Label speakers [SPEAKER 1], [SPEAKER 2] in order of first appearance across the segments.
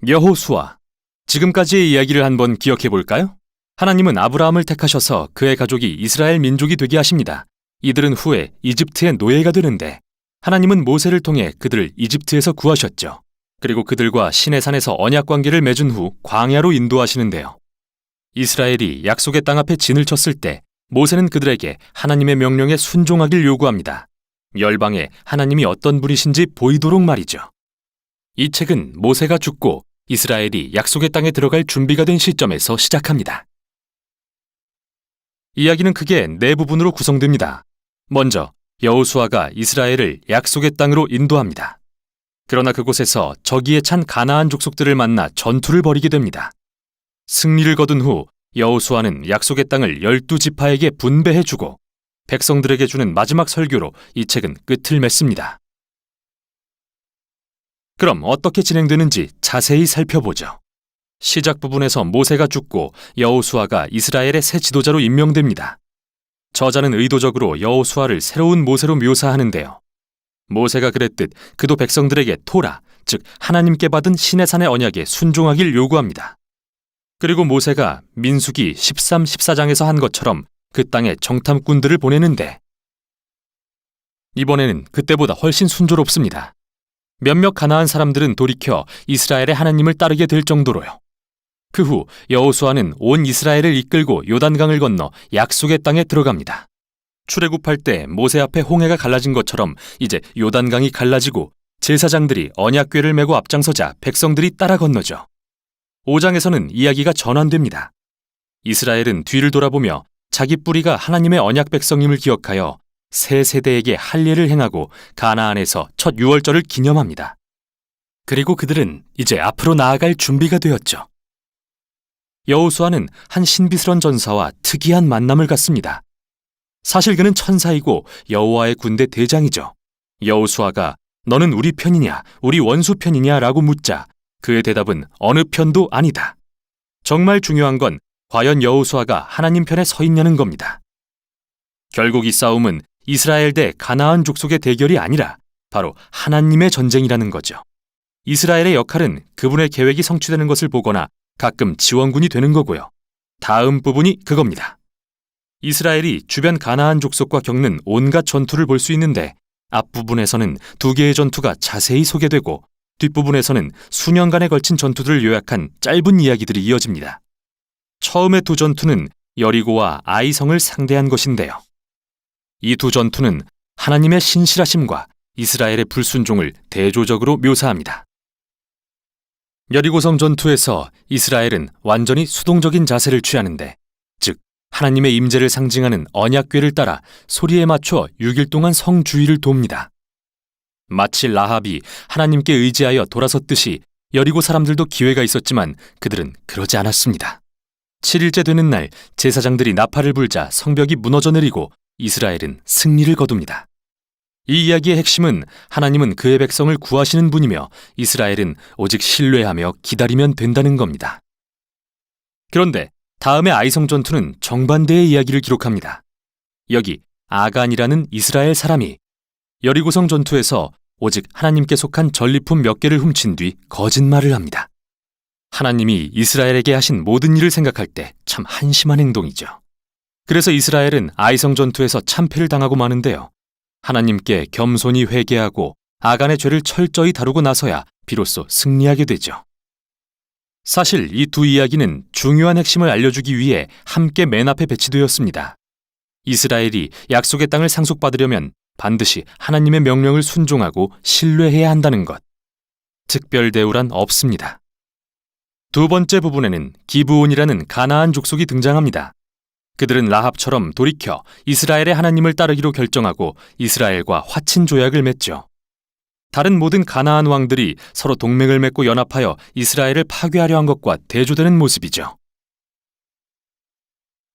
[SPEAKER 1] 여호수아. 지금까지의 이야기를 한번 기억해 볼까요? 하나님은 아브라함을 택하셔서 그의 가족이 이스라엘 민족이 되게 하십니다. 이들은 후에 이집트의 노예가 되는데 하나님은 모세를 통해 그들을 이집트에서 구하셨죠. 그리고 그들과 시내산에서 언약 관계를 맺은 후 광야로 인도하시는데요. 이스라엘이 약속의 땅 앞에 진을 쳤을 때 모세는 그들에게 하나님의 명령에 순종하길 요구합니다. 열방에 하나님이 어떤 분이신지 보이도록 말이죠. 이 책은 모세가 죽고 이스라엘이 약속의 땅에 들어갈 준비가 된 시점에서 시작합니다. 이야기는 크게 네 부분으로 구성됩니다. 먼저 여호수아가 이스라엘을 약속의 땅으로 인도합니다. 그러나 그곳에서 적이에 찬 가나안 족속들을 만나 전투를 벌이게 됩니다. 승리를 거둔 후 여호수아는 약속의 땅을 12지파에게 분배해주고 백성들에게 주는 마지막 설교로 이 책은 끝을 맺습니다. 그럼 어떻게 진행되는지 자세히 살펴보죠. 시작 부분에서 모세가 죽고 여호수아가 이스라엘의 새 지도자로 임명됩니다. 저자는 의도적으로 여호수아를 새로운 모세로 묘사하는데요. 모세가 그랬듯 그도 백성들에게 토라, 즉 하나님께 받은 시내산의 언약에 순종하길 요구합니다. 그리고 모세가 민수기 13, 14장에서 한 것처럼 그 땅에 정탐꾼들을 보내는데 이번에는 그때보다 훨씬 순조롭습니다. 몇몇 가나안 사람들은 돌이켜 이스라엘의 하나님을 따르게 될 정도로요. 그 후 여호수아는 온 이스라엘을 이끌고 요단강을 건너 약속의 땅에 들어갑니다. 출애굽할 때 모세 앞에 홍해가 갈라진 것처럼 이제 요단강이 갈라지고 제사장들이 언약궤를 메고 앞장서자 백성들이 따라 건너죠. 5장에서는 이야기가 전환됩니다. 이스라엘은 뒤를 돌아보며 자기 뿌리가 하나님의 언약 백성임을 기억하여 새 세대에게 할례를 행하고 가나안에서 첫 유월절을 기념합니다. 그리고 그들은 이제 앞으로 나아갈 준비가 되었죠. 여호수아는 한 신비스런 전사와 특이한 만남을 갖습니다. 사실 그는 천사이고 여호와의 군대 대장이죠. 여호수아가 너는 우리 편이냐 우리 원수 편이냐 라고 묻자 그의 대답은 어느 편도 아니다. 정말 중요한 건 과연 여호수아가 하나님 편에 서 있냐는 겁니다. 결국 이 싸움은 이스라엘 대 가나안 족속의 대결이 아니라 바로 하나님의 전쟁이라는 거죠. 이스라엘의 역할은 그분의 계획이 성취되는 것을 보거나 가끔 지원군이 되는 거고요. 다음 부분이 그겁니다. 이스라엘이 주변 가나안 족속과 겪는 온갖 전투를 볼 수 있는데 앞부분에서는 두 개의 전투가 자세히 소개되고 뒷부분에서는 수년간에 걸친 전투들을 요약한 짧은 이야기들이 이어집니다. 처음의 두 전투는 여리고와 아이성을 상대한 것인데요. 이 두 전투는 하나님의 신실하심과 이스라엘의 불순종을 대조적으로 묘사합니다. 여리고성 전투에서 이스라엘은 완전히 수동적인 자세를 취하는데, 즉 하나님의 임재를 상징하는 언약궤를 따라 소리에 맞춰 6일 동안 성 주위를 돕니다. 마치 라합이 하나님께 의지하여 돌아섰듯이 여리고 사람들도 기회가 있었지만 그들은 그러지 않았습니다. 7일째 되는 날 제사장들이 나팔을 불자 성벽이 무너져 내리고 이스라엘은 승리를 거둡니다. 이 이야기의 핵심은 하나님은 그의 백성을 구하시는 분이며 이스라엘은 오직 신뢰하며 기다리면 된다는 겁니다. 그런데 다음의 아이성 전투는 정반대의 이야기를 기록합니다. 여기 아간이라는 이스라엘 사람이 여리고성 전투에서 오직 하나님께 속한 전리품 몇 개를 훔친 뒤 거짓말을 합니다. 하나님이 이스라엘에게 하신 모든 일을 생각할 때 참 한심한 행동이죠. 그래서 이스라엘은 아이성 전투에서 참패를 당하고 마는데요. 하나님께 겸손히 회개하고 아간의 죄를 철저히 다루고 나서야 비로소 승리하게 되죠. 사실 이 두 이야기는 중요한 핵심을 알려주기 위해 함께 맨 앞에 배치되었습니다. 이스라엘이 약속의 땅을 상속받으려면 반드시 하나님의 명령을 순종하고 신뢰해야 한다는 것. 특별 대우란 없습니다. 두 번째 부분에는 기브온이라는 가나안 족속이 등장합니다. 그들은 라합처럼 돌이켜 이스라엘의 하나님을 따르기로 결정하고 이스라엘과 화친 조약을 맺죠. 다른 모든 가나안 왕들이 서로 동맹을 맺고 연합하여 이스라엘을 파괴하려 한 것과 대조되는 모습이죠.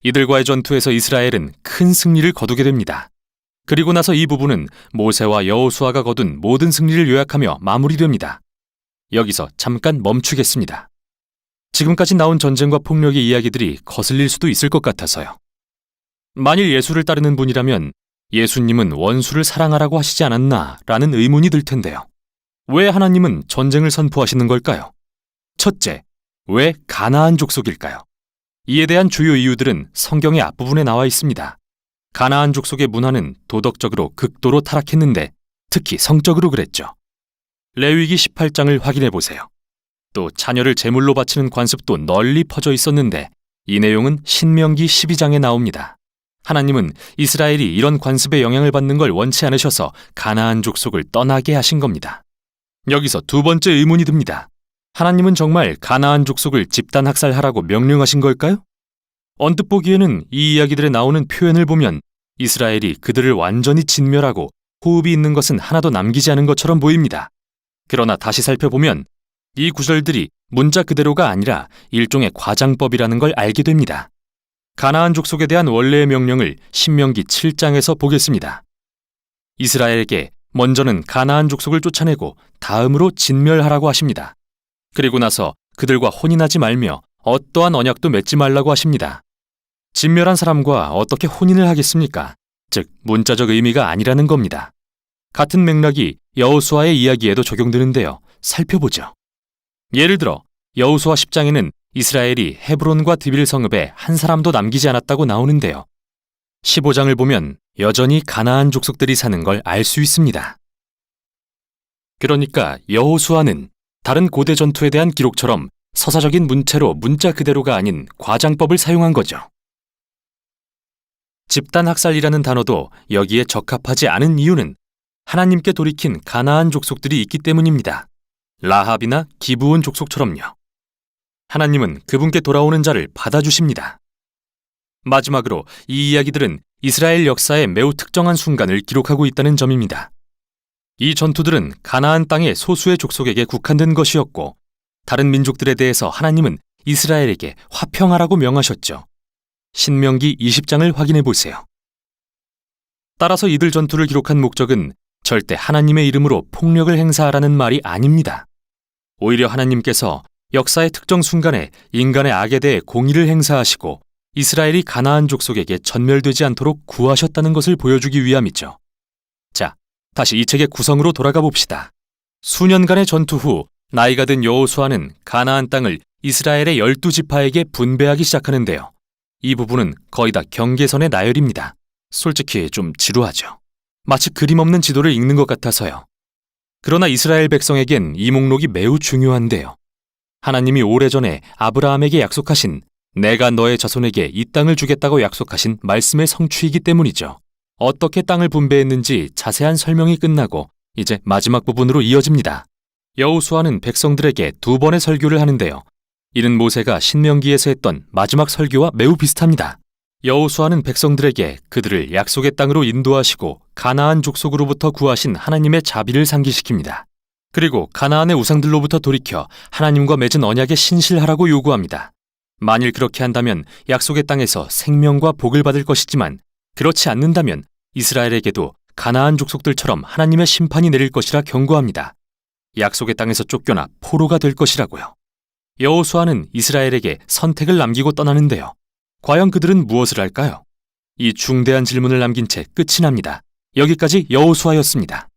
[SPEAKER 1] 이들과의 전투에서 이스라엘은 큰 승리를 거두게 됩니다. 그리고 나서 이 부분은 모세와 여호수아가 거둔 모든 승리를 요약하며 마무리됩니다. 여기서 잠깐 멈추겠습니다. 지금까지 나온 전쟁과 폭력의 이야기들이 거슬릴 수도 있을 것 같아서요. 만일 예수를 따르는 분이라면 예수님은 원수를 사랑하라고 하시지 않았나 라는 의문이 들 텐데요. 왜 하나님은 전쟁을 선포하시는 걸까요? 첫째, 왜 가나안 족속일까요? 이에 대한 주요 이유들은 성경의 앞부분에 나와 있습니다. 가나안 족속의 문화는 도덕적으로 극도로 타락했는데 특히 성적으로 그랬죠. 레위기 18장을 확인해 보세요. 또 자녀를 제물로 바치는 관습도 널리 퍼져 있었는데 이 내용은 신명기 12장에 나옵니다. 하나님은 이스라엘이 이런 관습의 영향을 받는 걸 원치 않으셔서 가나안 족속을 떠나게 하신 겁니다. 여기서 두 번째 의문이 듭니다. 하나님은 정말 가나안 족속을 집단 학살하라고 명령하신 걸까요? 언뜻 보기에는 이 이야기들에 나오는 표현을 보면 이스라엘이 그들을 완전히 진멸하고 호흡이 있는 것은 하나도 남기지 않은 것처럼 보입니다. 그러나 다시 살펴보면 이 구절들이 문자 그대로가 아니라 일종의 과장법이라는 걸 알게 됩니다. 가나안 족속에 대한 원래의 명령을 신명기 7장에서 보겠습니다. 이스라엘에게 먼저는 가나안 족속을 쫓아내고 다음으로 진멸하라고 하십니다. 그리고 나서 그들과 혼인하지 말며 어떠한 언약도 맺지 말라고 하십니다. 진멸한 사람과 어떻게 혼인을 하겠습니까? 즉 문자적 의미가 아니라는 겁니다. 같은 맥락이 여호수아의 이야기에도 적용되는데요. 살펴보죠. 예를 들어 여호수아 10장에는 이스라엘이 헤브론과 드빌 성읍에 한 사람도 남기지 않았다고 나오는데요. 15장을 보면 여전히 가나안 족속들이 사는 걸 알 수 있습니다. 그러니까 여호수아는 다른 고대 전투에 대한 기록처럼 서사적인 문체로 문자 그대로가 아닌 과장법을 사용한 거죠. 집단 학살이라는 단어도 여기에 적합하지 않은 이유는 하나님께 돌이킨 가나안 족속들이 있기 때문입니다. 라합이나 기브온 족속처럼요. 하나님은 그분께 돌아오는 자를 받아주십니다. 마지막으로 이 이야기들은 이스라엘 역사의 매우 특정한 순간을 기록하고 있다는 점입니다. 이 전투들은 가나안 땅의 소수의 족속에게 국한된 것이었고 다른 민족들에 대해서 하나님은 이스라엘에게 화평하라고 명하셨죠. 신명기 20장을 확인해 보세요. 따라서 이들 전투를 기록한 목적은 절대 하나님의 이름으로 폭력을 행사하라는 말이 아닙니다. 오히려 하나님께서 역사의 특정 순간에 인간의 악에 대해 공의를 행사하시고 이스라엘이 가나안 족속에게 전멸되지 않도록 구하셨다는 것을 보여주기 위함이죠. 자, 다시 이 책의 구성으로 돌아가 봅시다. 수년간의 전투 후 나이가 든 여호수아는 가나안 땅을 이스라엘의 12지파에게 분배하기 시작하는데요. 이 부분은 거의 다 경계선의 나열입니다. 솔직히 좀 지루하죠. 마치 그림 없는 지도를 읽는 것 같아서요. 그러나 이스라엘 백성에겐 이 목록이 매우 중요한데요. 하나님이 오래전에 아브라함에게 약속하신 내가 너의 자손에게 이 땅을 주겠다고 약속하신 말씀의 성취이기 때문이죠. 어떻게 땅을 분배했는지 자세한 설명이 끝나고 이제 마지막 부분으로 이어집니다. 여호수아는 백성들에게 두 번의 설교를 하는데요. 이는 모세가 신명기에서 했던 마지막 설교와 매우 비슷합니다. 여호수아는 백성들에게 그들을 약속의 땅으로 인도하시고 가나안 족속으로부터 구하신 하나님의 자비를 상기시킵니다. 그리고 가나안의 우상들로부터 돌이켜 하나님과 맺은 언약에 신실하라고 요구합니다. 만일 그렇게 한다면 약속의 땅에서 생명과 복을 받을 것이지만 그렇지 않는다면 이스라엘에게도 가나안 족속들처럼 하나님의 심판이 내릴 것이라 경고합니다. 약속의 땅에서 쫓겨나 포로가 될 것이라고요. 여호수아는 이스라엘에게 선택을 남기고 떠나는데요. 과연 그들은 무엇을 할까요? 이 중대한 질문을 남긴 채 끝이 납니다. 여기까지 여호수아였습니다.